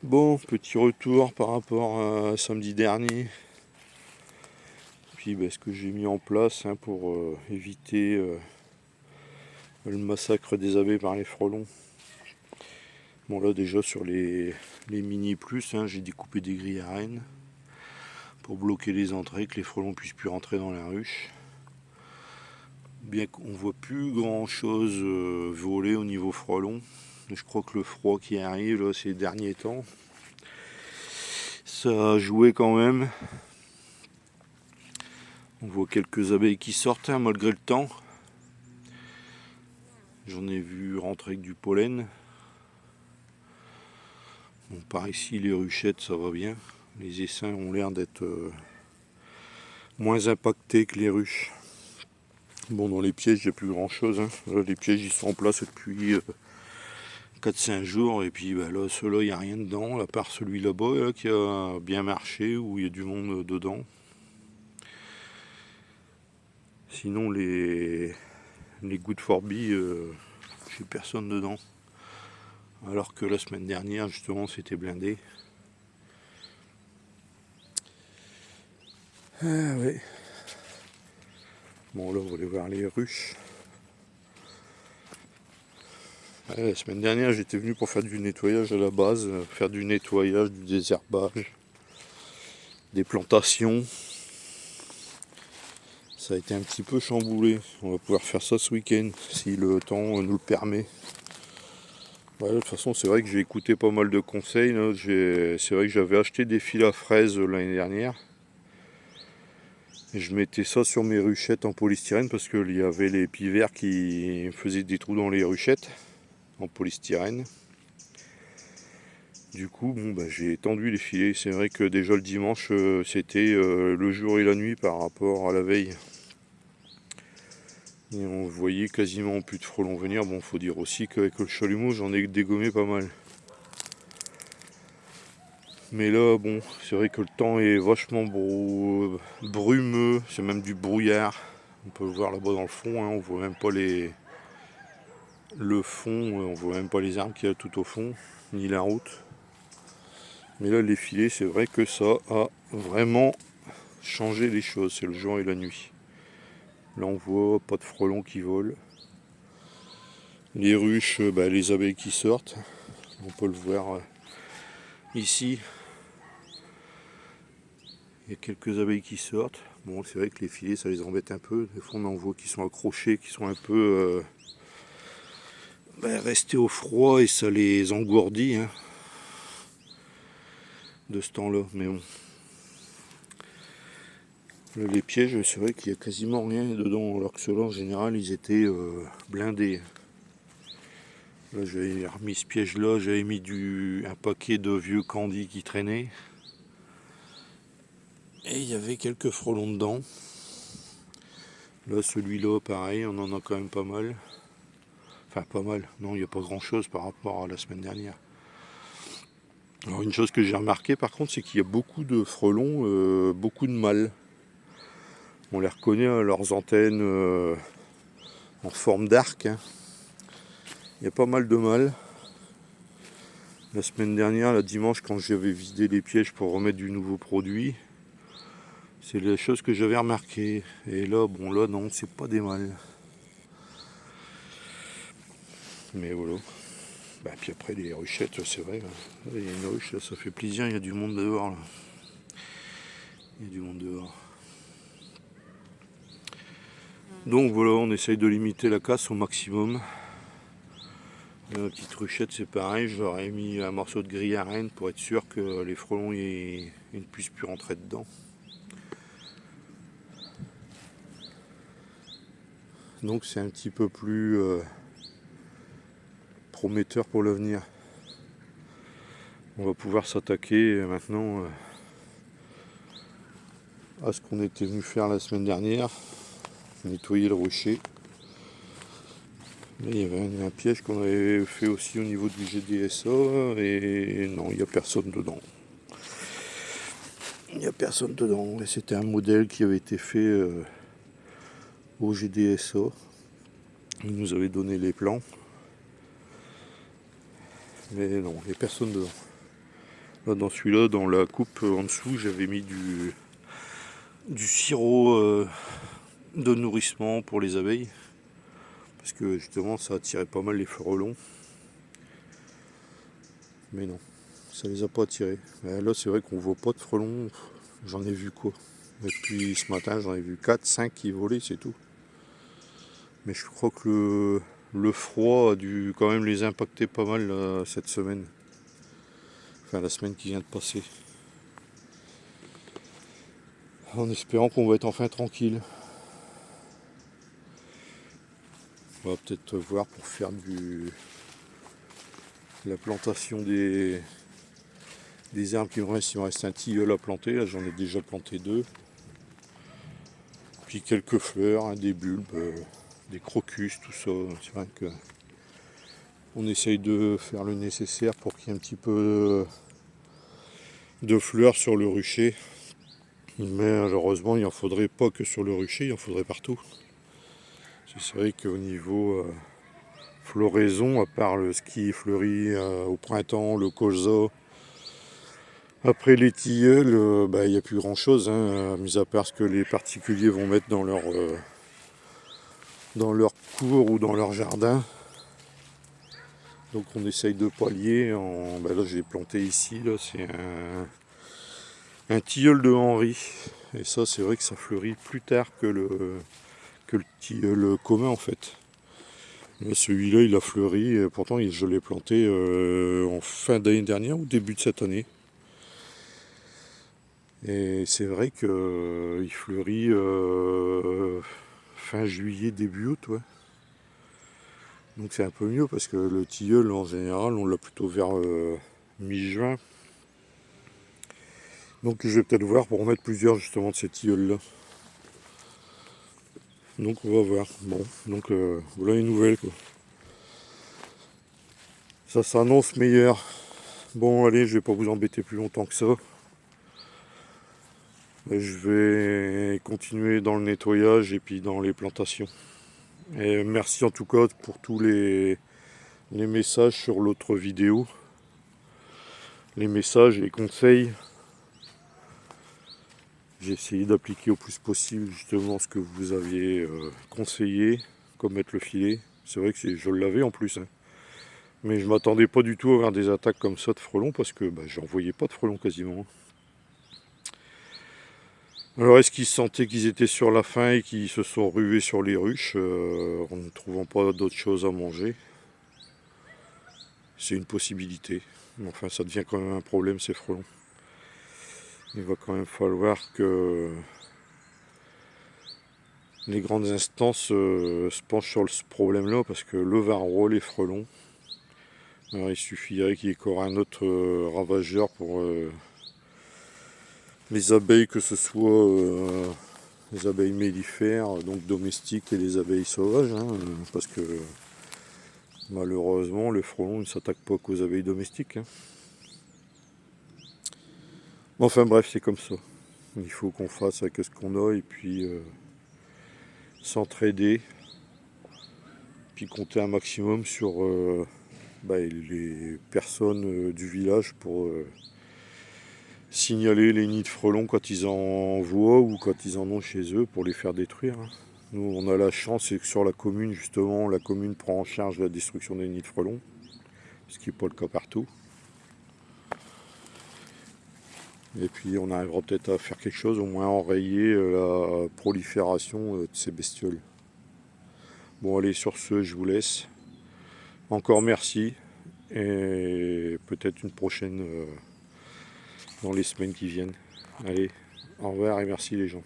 Bon, petit retour par rapport à samedi dernier. Puis ce que j'ai mis en place pour éviter le massacre des abeilles par les frelons. Bon là déjà sur les mini plus, j'ai découpé des grilles à rennes pour bloquer les entrées, que les frelons puissent plus rentrer dans la ruche. Bien qu'on voit plus grand chose voler au niveau frelon. Je crois que le froid qui arrive là, ces derniers temps, ça a joué quand même. On voit quelques abeilles qui sortent malgré le temps. J'en ai vu rentrer avec du pollen. Bon, par ici, les ruchettes, ça va bien. Les essaims ont l'air d'être moins impactés que les ruches. Bon, dans les pièges, il n'y a plus grand chose. Là, les pièges, ils sont en place depuis 4-5 jours. Et puis là, ceux-là, il n'y a rien dedans, à part celui là-bas là, qui a bien marché, où il y a du monde dedans. Sinon, les good for bee, j'ai personne dedans. Alors que la semaine dernière, justement, c'était blindé. Ah ouais. Bon, là, on va aller voir les ruches. La semaine dernière, j'étais venu pour faire du nettoyage à la base, faire du nettoyage, du désherbage, des plantations. Ça a été un petit peu chamboulé. On va pouvoir faire ça ce week-end, si le temps nous le permet. De toute façon, c'est vrai que j'ai écouté pas mal de conseils. C'est vrai que j'avais acheté des fils à fraises l'année dernière. Et je mettais ça sur mes ruchettes en polystyrène parce qu'il y avait les pivers qui faisaient des trous dans les ruchettes en polystyrène. Du coup, j'ai étendu les filets. C'est vrai que déjà le dimanche, c'était le jour et la nuit par rapport à la veille. Et on voyait quasiment plus de frelons venir. Bon, faut dire aussi qu'avec le chalumeau, j'en ai dégommé pas mal. Mais là, bon, c'est vrai que le temps est vachement brumeux. C'est même du brouillard. On peut le voir là-bas dans le fond. On voit même pas le fond. On voit même pas les arbres qu'il y a tout au fond, ni la route. Mais là, les filets, c'est vrai que ça a vraiment changé les choses. C'est le jour et la nuit. Là, on voit pas de frelons qui volent. Les ruches, les abeilles qui sortent. On peut le voir ici. Il y a quelques abeilles qui sortent. Bon, c'est vrai que les filets, ça les embête un peu. Des fois, on en voit qui sont accrochés, qui sont un peu restés au froid et ça les engourdit de ce temps-là. Mais bon. Là, les pièges, c'est vrai qu'il n'y a quasiment rien dedans. Alors que ceux-là, en général, ils étaient blindés. Là, j'avais remis ce piège-là, j'avais mis un paquet de vieux candy qui traînaient. Et il y avait quelques frelons dedans. Là, celui-là, pareil, on en a quand même pas mal. Enfin, pas mal. Non, il n'y a pas grand-chose par rapport à la semaine dernière. Alors, une chose que j'ai remarqué, par contre, c'est qu'il y a beaucoup de frelons, beaucoup de mâles. On les reconnaît à leurs antennes en forme d'arc. Il y a pas mal de mâles. La semaine dernière, le dimanche, quand j'avais vidé les pièges pour remettre du nouveau produit, c'est la chose que j'avais remarqué. Et là, non, c'est pas des mâles. Mais voilà. Puis après, les ruchettes, c'est vrai. Là, il y a une ruche, là, ça fait plaisir, il y a du monde dehors. Là. Il y a du monde dehors. Donc voilà, on essaye de limiter la casse au maximum. La petite ruchette, c'est pareil, j'aurais mis un morceau de grille à rennes pour être sûr que les frelons ils ne puissent plus rentrer dedans. Donc c'est un petit peu plus prometteur pour l'avenir. On va pouvoir s'attaquer maintenant à ce qu'on était venu faire la semaine dernière, nettoyer le rocher. Là, il y avait un piège qu'on avait fait aussi au niveau du GDSA et non, il n'y a personne dedans. Il n'y a personne dedans. Et c'était un modèle qui avait été fait au GDSA. Il nous avait donné les plans. Mais non, il n'y a personne dedans. Là, dans celui-là, dans la coupe en dessous, j'avais mis du sirop de nourrissement pour les abeilles. Parce que justement, ça attirait pas mal les frelons. Mais non, ça les a pas attirés. Là, c'est vrai qu'on voit pas de frelons. J'en ai vu quoi? Depuis ce matin, j'en ai vu 4, 5 qui volaient, c'est tout. Mais je crois que le froid a dû quand même les impacter pas mal cette semaine. Enfin, la semaine qui vient de passer. En espérant qu'on va être enfin tranquille. On va peut-être voir pour faire la plantation des herbes qui me restent. Il me reste un tilleul à planter. Là, j'en ai déjà planté 2. Puis quelques fleurs, des bulbes, des crocus, tout ça. C'est vrai que on essaye de faire le nécessaire pour qu'il y ait un petit peu de fleurs sur le rucher. Mais malheureusement, il n'en faudrait pas que sur le rucher, il en faudrait partout. C'est vrai qu'au niveau floraison, à part ce qui fleurit au printemps, le colza, après les tilleuls, il n'y a plus grand chose, mis à part ce que les particuliers vont mettre dans leur cour ou dans leur jardin. Donc on essaye de pallier. Là j'ai planté ici, là c'est un tilleul de Henri. Et ça c'est vrai que ça fleurit plus tard que le tilleul commun en fait. Celui-là il a fleuri, et pourtant je l'ai planté en fin d'année dernière ou début de cette année. Et c'est vrai qu'il fleurit fin juillet, début août. Ouais. Donc c'est un peu mieux parce que le tilleul en général on l'a plutôt vers mi-juin. Donc je vais peut-être voir pour mettre plusieurs justement de ces tilleuls là. Donc on va voir. Bon, donc voilà une nouvelle quoi. Ça s'annonce meilleur. Bon allez, je vais pas vous embêter plus longtemps que ça. Je vais continuer dans le nettoyage et puis dans les plantations. Et merci en tout cas pour tous les messages sur l'autre vidéo. Les messages et les conseils. J'ai essayé d'appliquer au plus possible justement ce que vous aviez conseillé, comme mettre le filet. C'est vrai que je l'avais en plus. Mais je ne m'attendais pas du tout à avoir des attaques comme ça de frelons parce que j'en voyais pas de frelons quasiment. Alors est-ce qu'ils sentaient qu'ils étaient sur la faim et qu'ils se sont rués sur les ruches en ne trouvant pas d'autres choses à manger? C'est une possibilité. Mais enfin ça devient quand même un problème ces frelons. Il va quand même falloir que les grandes instances se penchent sur ce problème-là parce que le varroa, les frelons, alors il suffirait qu'il y ait encore un autre ravageur pour les abeilles, que ce soit les abeilles mellifères, donc domestiques, et les abeilles sauvages, parce que malheureusement le frelon ne s'attaque pas qu'aux abeilles domestiques. Enfin bref, c'est comme ça. Il faut qu'on fasse avec ce qu'on a et puis s'entraider, puis compter un maximum sur les personnes du village pour signaler les nids de frelons quand ils en voient ou quand ils en ont chez eux pour les faire détruire. Nous on a la chance, c'est que sur la commune justement, la commune prend en charge la destruction des nids de frelons, ce qui n'est pas le cas partout. Et puis on arrivera peut-être à faire quelque chose, au moins enrayer la prolifération de ces bestioles. Bon allez, sur ce, je vous laisse. Encore merci et peut-être une prochaine dans les semaines qui viennent. Allez, au revoir et merci les gens.